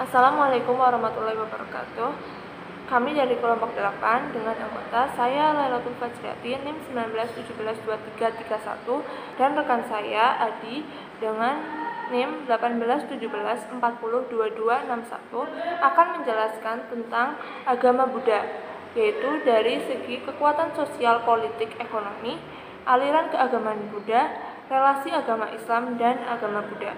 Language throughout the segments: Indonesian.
Assalamualaikum warahmatullahi wabarakatuh. Kami dari kelompok 8 dengan anggota saya Lailatul Fajriati NIM 19172331 dan rekan saya Adi dengan NIM 1817402261 akan menjelaskan tentang agama Buddha, yaitu dari segi kekuatan sosial, politik, ekonomi, aliran keagamaan Buddha, relasi agama Islam dan agama Buddha.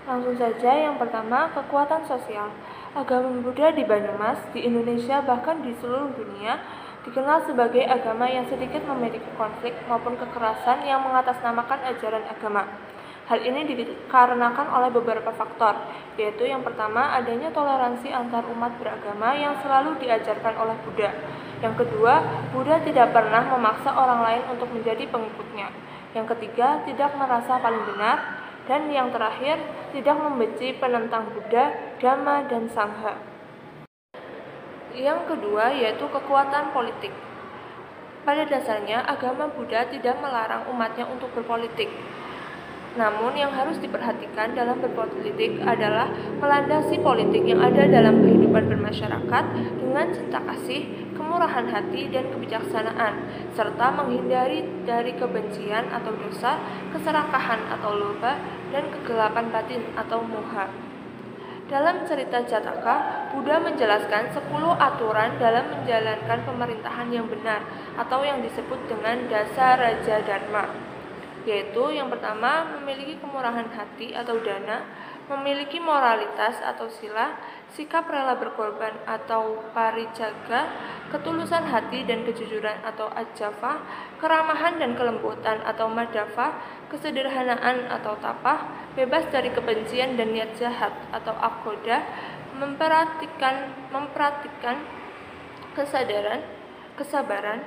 Langsung saja, yang pertama, kekuatan sosial. Agama Buddha di Banyumas, di Indonesia, bahkan di seluruh dunia, dikenal sebagai agama yang sedikit memiliki konflik maupun kekerasan yang mengatasnamakan ajaran agama. Hal ini dikarenakan oleh beberapa faktor, yaitu yang pertama, adanya toleransi antar umat beragama yang selalu diajarkan oleh Buddha. Yang kedua, Buddha tidak pernah memaksa orang lain untuk menjadi pengikutnya. Yang ketiga, tidak merasa paling benar. Dan yang terakhir, tidak membenci penentang Buddha, Dhamma, dan Sangha. Yang kedua yaitu kekuatan politik. Pada dasarnya, agama Buddha tidak melarang umatnya untuk berpolitik. Namun yang harus diperhatikan dalam berpolitik adalah melandasi politik yang ada dalam kehidupan bermasyarakat dengan cinta kasih, kemurahan hati, dan kebijaksanaan, serta menghindari dari kebencian atau dosa, keserakahan atau loba, dan kegelapan batin atau moha. Dalam cerita Jataka, Buddha menjelaskan 10 aturan dalam menjalankan pemerintahan yang benar atau yang disebut dengan Dasa Raja Dharma, yaitu yang pertama, memiliki kemurahan hati atau dana, memiliki moralitas atau sila, sikap rela berkorban atau parijaga, ketulusan hati dan kejujuran atau ajava, keramahan dan kelembutan atau madhava, kesederhanaan atau tapah, bebas dari kebencian dan niat jahat atau agoda, memperhatikan kesabaran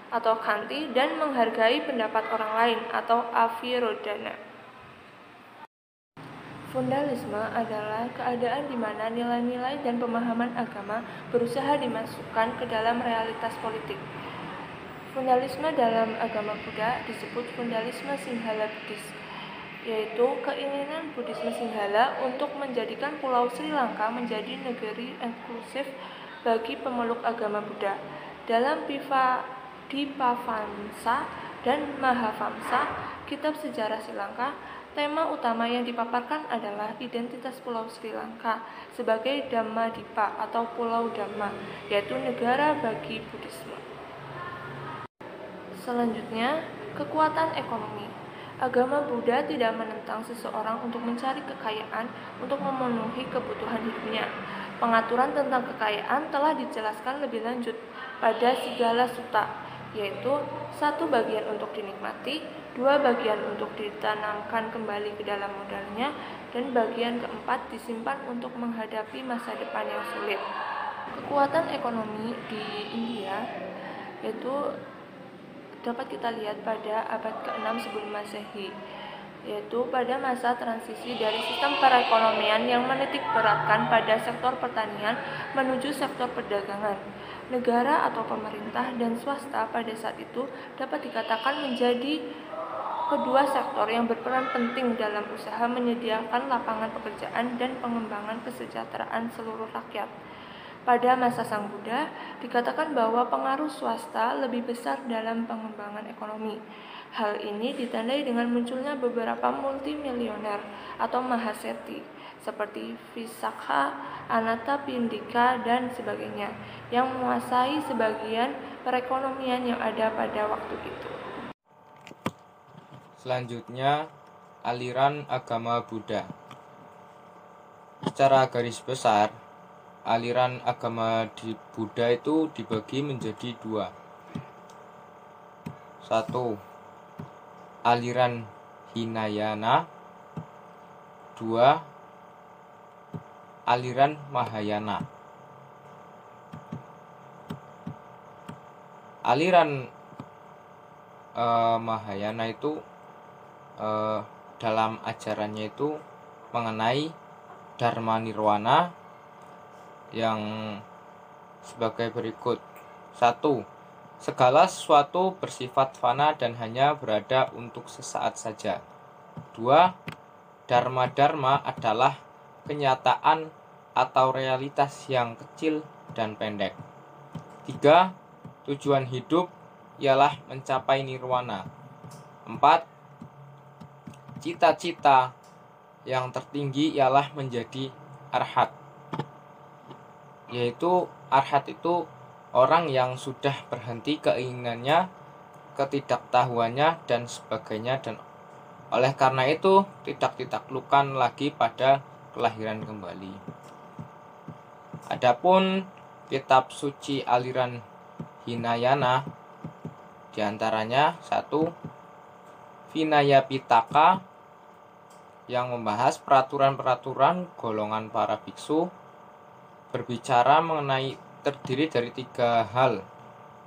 atau khanti, dan menghargai pendapat orang lain atau avirodhana. Fundalisme adalah keadaan di mana nilai-nilai dan pemahaman agama berusaha dimasukkan ke dalam realitas politik. Fundalisme dalam agama Buddha disebut fundalisme Sinhala Buddhis, yaitu keinginan Buddhisme Sinhala untuk menjadikan Pulau Sri Lanka menjadi negeri inklusif bagi pemeluk agama Buddha. Dalam Dipavamsa dan Mahavamsa, kitab sejarah Sri Lanka, tema utama yang dipaparkan adalah identitas Pulau Sri Lanka sebagai Dhammadipa atau Pulau Dhamma, yaitu negara bagi Buddhisme. Selanjutnya, kekuatan ekonomi. Agama Buddha tidak menentang seseorang untuk mencari kekayaan untuk memenuhi kebutuhan hidupnya. Pengaturan tentang kekayaan telah dijelaskan lebih lanjut pada Sigala Sutta, yaitu 1 bagian untuk dinikmati, 2 bagian untuk ditanamkan kembali ke dalam modalnya, dan bagian keempat disimpan untuk menghadapi masa depan yang sulit. Kekuatan ekonomi di India yaitu dapat kita lihat pada abad ke-6 sebelum Masehi, yaitu pada masa transisi dari sistem perekonomian yang menitik beratkan pada sektor pertanian menuju sektor perdagangan. Negara atau pemerintah dan swasta pada saat itu dapat dikatakan menjadi kedua sektor yang berperan penting dalam usaha menyediakan lapangan pekerjaan dan pengembangan kesejahteraan seluruh rakyat. Pada masa Sang Buddha, dikatakan bahwa pengaruh swasta lebih besar dalam pengembangan ekonomi. Hal ini ditandai dengan munculnya beberapa multimilioner atau mahaseti, seperti Visakha, Anathapindika, dan sebagainya, yang menguasai sebagian perekonomian yang ada pada waktu itu. Selanjutnya, aliran agama Buddha. Secara garis besar, aliran agama di Buddha itu dibagi menjadi 2. 1. Aliran Hinayana. 2. Aliran Mahayana. Aliran Mahayana itu dalam ajarannya itu mengenai Dharma Nirwana yang sebagai berikut. 1. Segala sesuatu bersifat fana dan hanya berada untuk sesaat saja. 2. Dharma-dharma adalah kenyataan atau realitas yang kecil dan pendek. 3. Tujuan hidup ialah mencapai nirwana. 4. Cita-cita yang tertinggi ialah menjadi arhat. Yaitu arhat itu orang yang sudah berhenti keinginannya, ketidaktahuannya dan sebagainya, dan oleh karena itu tidak ditaklukkan lagi pada kelahiran kembali. Adapun kitab suci aliran Hinayana diantaranya 1. Vinaya Pitaka yang membahas peraturan-peraturan golongan para biksu, berbicara mengenai terdiri dari 3 hal,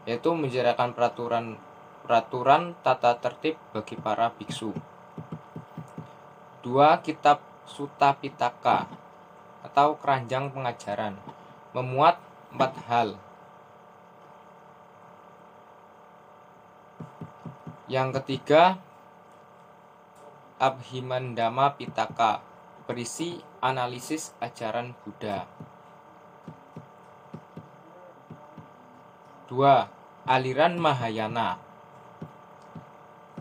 yaitu menjadikan peraturan tata tertib bagi para biksu. 2. Kitab Sutta Pitaka atau keranjang pengajaran, memuat 4 hal. Yang ketiga, Abhimandama Pitaka, berisi analisis ajaran Buddha. 2. Aliran Mahayana.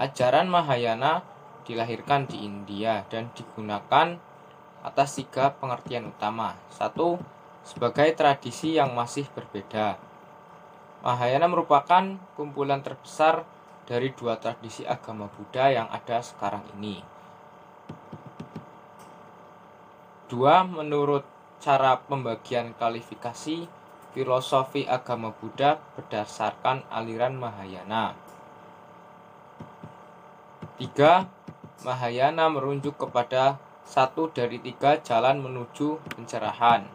Ajaran Mahayana dilahirkan di India dan digunakan atas 3 pengertian utama. 1. Sebagai tradisi yang masih berbeda. Mahayana merupakan kumpulan terbesar dari 2 tradisi agama Buddha yang ada sekarang ini. 2. Menurut cara pembagian kualifikasi filosofi agama Buddha berdasarkan aliran Mahayana. 3. Mahayana merujuk kepada 1 dari 3 jalan menuju pencerahan.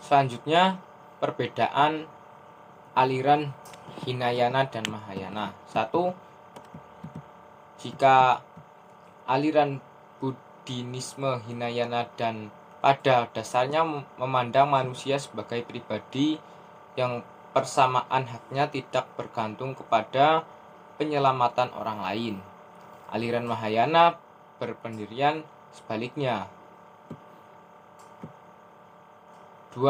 Selanjutnya, perbedaan aliran Hinayana dan Mahayana. 1. Jika aliran Buddhisme Hinayana dan pada dasarnya memandang manusia sebagai pribadi yang persamaan haknya tidak bergantung kepada penyelamatan orang lain. Aliran Mahayana berpendirian sebaliknya. 2.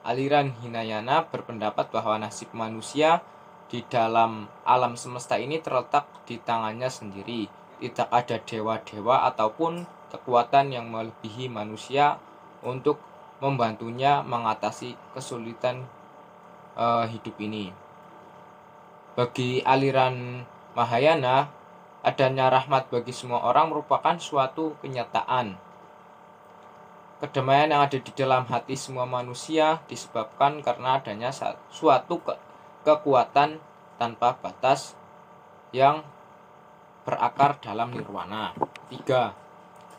Aliran Hinayana berpendapat bahwa nasib manusia di dalam alam semesta ini terletak di tangannya sendiri. Tidak ada dewa-dewa ataupun kekuatan yang melebihi manusia untuk membantunya mengatasi kesulitan hidup ini. Bagi aliran Mahayana, adanya rahmat bagi semua orang merupakan suatu kenyataan. Kedamaian yang ada di dalam hati semua manusia disebabkan karena adanya suatu kekuatan tanpa batas yang berakar dalam nirwana. 3.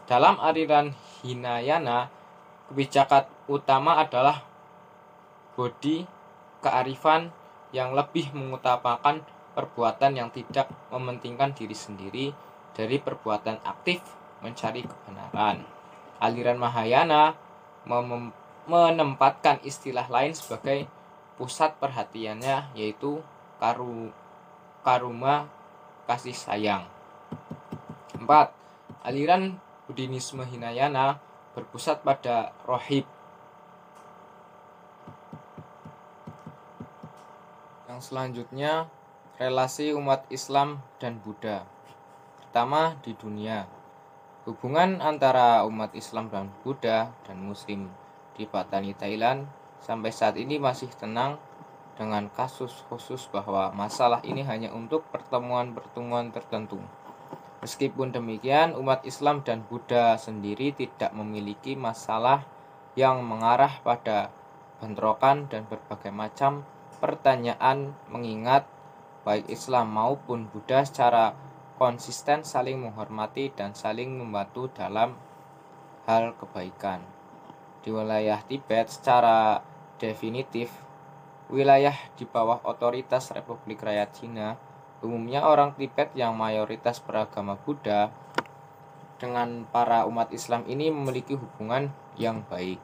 Dalam aliran Hinayana, kebijakan utama adalah bodhi, kearifan yang lebih mengutamakan perbuatan yang tidak mementingkan diri sendiri dari perbuatan aktif mencari kebenaran. Aliran Mahayana menempatkan istilah lain sebagai pusat perhatiannya, yaitu karuma, kasih sayang. 4. Aliran Buddhisme Hinayana berpusat pada rohib. Yang selanjutnya, relasi umat Islam dan Buddha. Pertama, di dunia. Hubungan antara umat Islam dan Buddha dan Muslim di Patani, Thailand sampai saat ini masih tenang, dengan kasus khusus bahwa masalah ini hanya untuk pertemuan-pertemuan tertentu. Meskipun demikian, umat Islam dan Buddha sendiri tidak memiliki masalah yang mengarah pada bentrokan dan berbagai macam pertanyaan, mengingat baik Islam maupun Buddha secara konsisten saling menghormati dan saling membantu dalam hal kebaikan. Di wilayah Tibet secara definitif, wilayah di bawah otoritas Republik Rakyat Cina, umumnya orang Tibet yang mayoritas beragama Buddha dengan para umat Islam ini memiliki hubungan yang baik.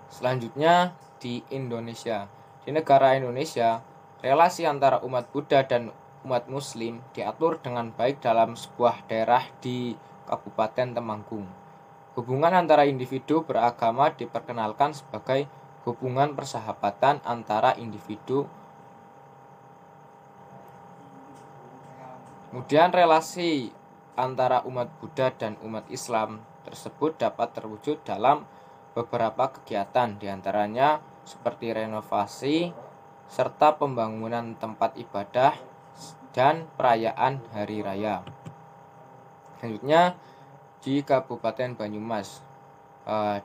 Selanjutnya, di Indonesia. Di negara Indonesia, relasi antara umat Buddha dan umat muslim diatur dengan baik dalam sebuah daerah di Kabupaten Temanggung. Hubungan antara individu beragama diperkenalkan sebagai hubungan persahabatan antara individu. Kemudian relasi antara umat Buddha dan umat Islam tersebut dapat terwujud dalam beberapa kegiatan, diantaranya seperti renovasi serta pembangunan tempat ibadah dan perayaan hari raya. Selanjutnya di Kabupaten Banyumas,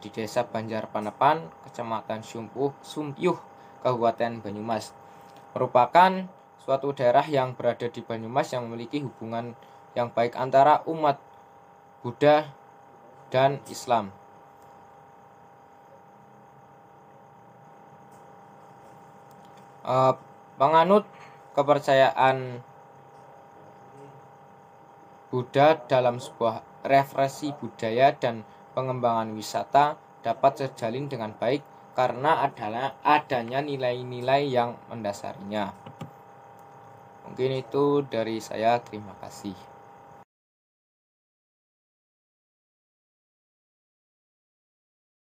di Desa Banjar Panepan, Kecamatan Sumpyuh, Kabupaten Banyumas, merupakan suatu daerah yang berada di Banyumas yang memiliki hubungan yang baik antara umat Buddha dan Islam. Penganut kepercayaan Buddha dalam sebuah referensi budaya dan pengembangan wisata dapat terjalin dengan baik karena adanya nilai-nilai yang mendasarinya. Mungkin itu dari saya, terima kasih.